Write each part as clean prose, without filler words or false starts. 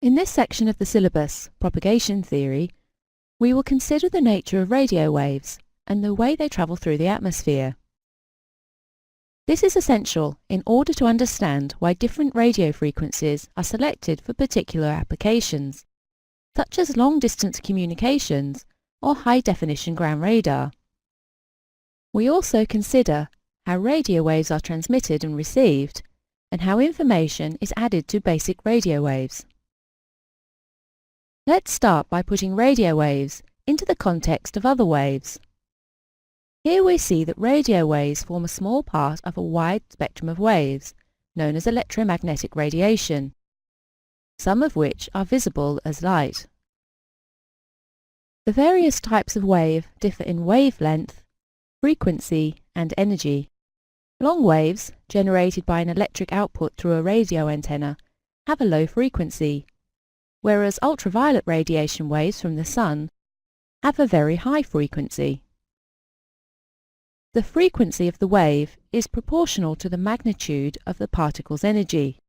In this section of the syllabus, Propagation Theory, we will consider the nature of radio waves and the way they travel through the atmosphere. This is essential in order to understand why different radio frequencies are selected for particular applications, such as long-distance communications or high-definition ground radar. We also consider how radio waves are transmitted and received, and how information is added to basic radio waves. Let's start by putting radio waves into the context of other waves. Here we see that radio waves form a small part of a wide spectrum of waves, known as electromagnetic radiation, some of which are visible as light. The various types of wave differ in wavelength, frequency, and energy. Long waves, generated by an electric output through a radio antenna, have a low frequency, whereas ultraviolet radiation waves from the sun have a very high frequency. The frequency of the wave is proportional to the magnitude of the particle's energy.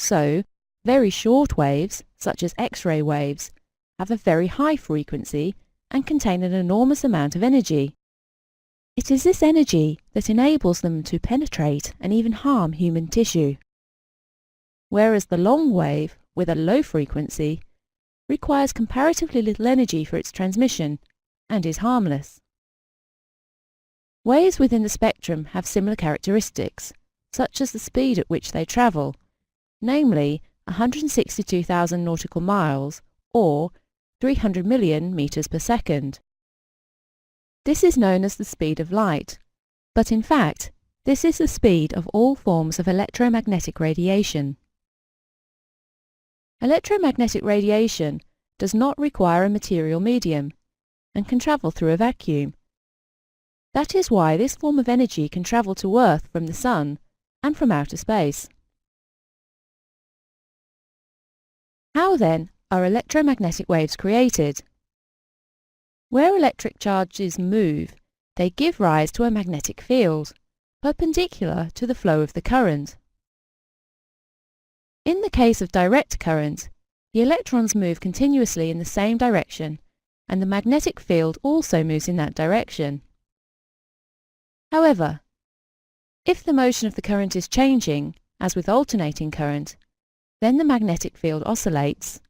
So, very short waves, such as X-ray waves, have a very high frequency and contain an enormous amount of energy. It is this energy that enables them to penetrate and even harm human tissue. Whereas the long wave, with a low frequency, requires comparatively little energy for its transmission and is harmless. Waves within the spectrum have similar characteristics, such as the speed at which they travel, namely 162,000 nautical miles or 300 million meters per second. This is known as the speed of light, but in fact, this is the speed of all forms of electromagnetic radiation. Electromagnetic radiation does not require a material medium and can travel through a vacuum. That is why this form of energy can travel to Earth from the Sun and from outer space. How then are electromagnetic waves created? Where electric charges move, they give rise to a magnetic field, perpendicular to the flow of the current. In the case of direct current, the electrons move continuously in the same direction, and the magnetic field also moves in that direction. However, if the motion of the current is changing, as with alternating current, then the magnetic field oscillates,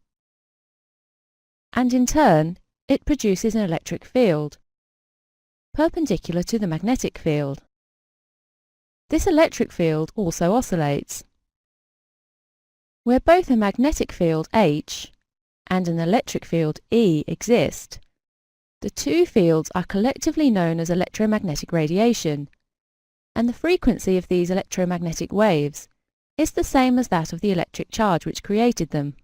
and in turn it produces an electric field, perpendicular to the magnetic field. This electric field also oscillates. Where both a magnetic field H and an electric field E exist, the two fields are collectively known as electromagnetic radiation, and the frequency of these electromagnetic waves is the same as that of the electric charge which created them.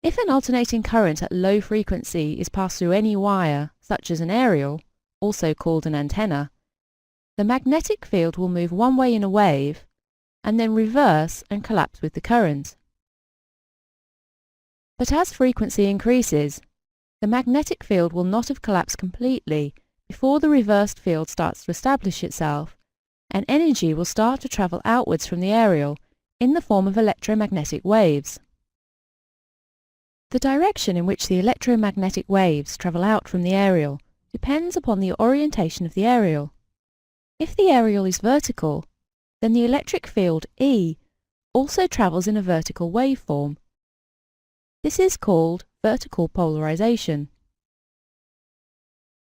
If an alternating current at low frequency is passed through any wire, such as an aerial, also called an antenna, the magnetic field will move one way in a wave and then reverse and collapse with the current. But as frequency increases, the magnetic field will not have collapsed completely before the reversed field starts to establish itself, and energy will start to travel outwards from the aerial in the form of electromagnetic waves. The direction in which the electromagnetic waves travel out from the aerial depends upon the orientation of the aerial. If the aerial is vertical, then the electric field E also travels in a vertical waveform. This is called vertical polarization.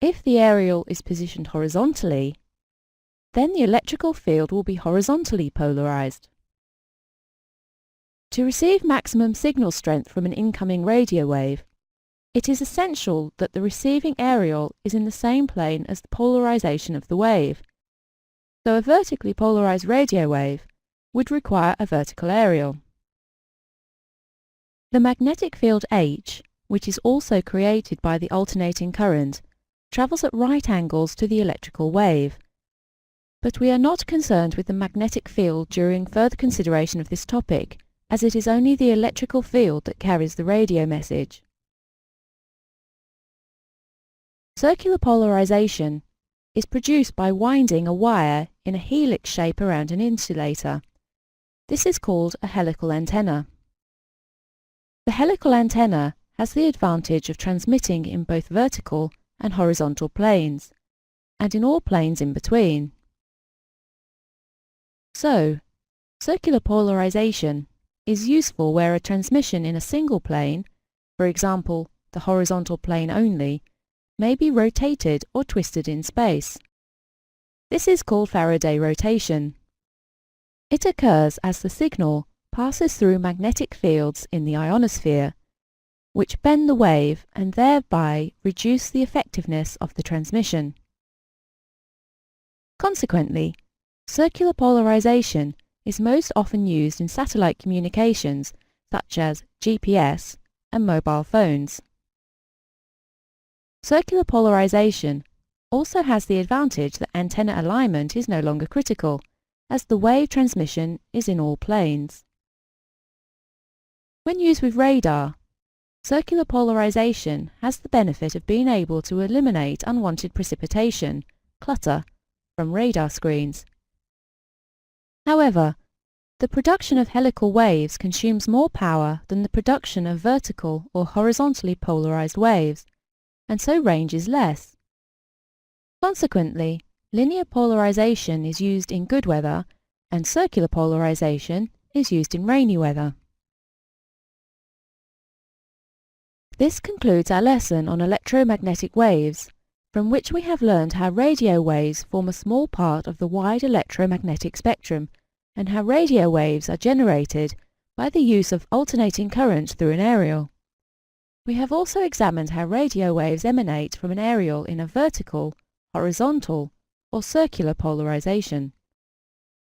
If the aerial is positioned horizontally, then the electrical field will be horizontally polarized. To receive maximum signal strength from an incoming radio wave, it is essential that the receiving aerial is in the same plane as the polarization of the wave. So a vertically polarized radio wave would require a vertical aerial. The magnetic field H, which is also created by the alternating current, travels at right angles to the electrical wave. But we are not concerned with the magnetic field during further consideration of this topic, as it is only the electrical field that carries the radio message. Circular polarization is produced by winding a wire in a helix shape around an insulator. This is called a helical antenna. The helical antenna has the advantage of transmitting in both vertical and horizontal planes, and in all planes in between. So, circular polarization is useful where a transmission in a single plane, for example the horizontal plane only, may be rotated or twisted in space. This is called Faraday rotation. It occurs as the signal passes through magnetic fields in the ionosphere, which bend the wave and thereby reduce the effectiveness of the transmission. Consequently, circular polarization is most often used in satellite communications such as GPS and mobile phones. Circular polarization also has the advantage that antenna alignment is no longer critical, as the wave transmission is in all planes. When used with radar, circular polarization has the benefit of being able to eliminate unwanted precipitation, clutter, from radar screens. However, the production of helical waves consumes more power than the production of vertical or horizontally polarized waves, and so range is less. Consequently, linear polarization is used in good weather and circular polarization is used in rainy weather. This concludes our lesson on electromagnetic waves, from which we have learned how radio waves form a small part of the wide electromagnetic spectrum and how radio waves are generated by the use of alternating current through an aerial. We have also examined how radio waves emanate from an aerial in a vertical, horizontal, or circular polarization.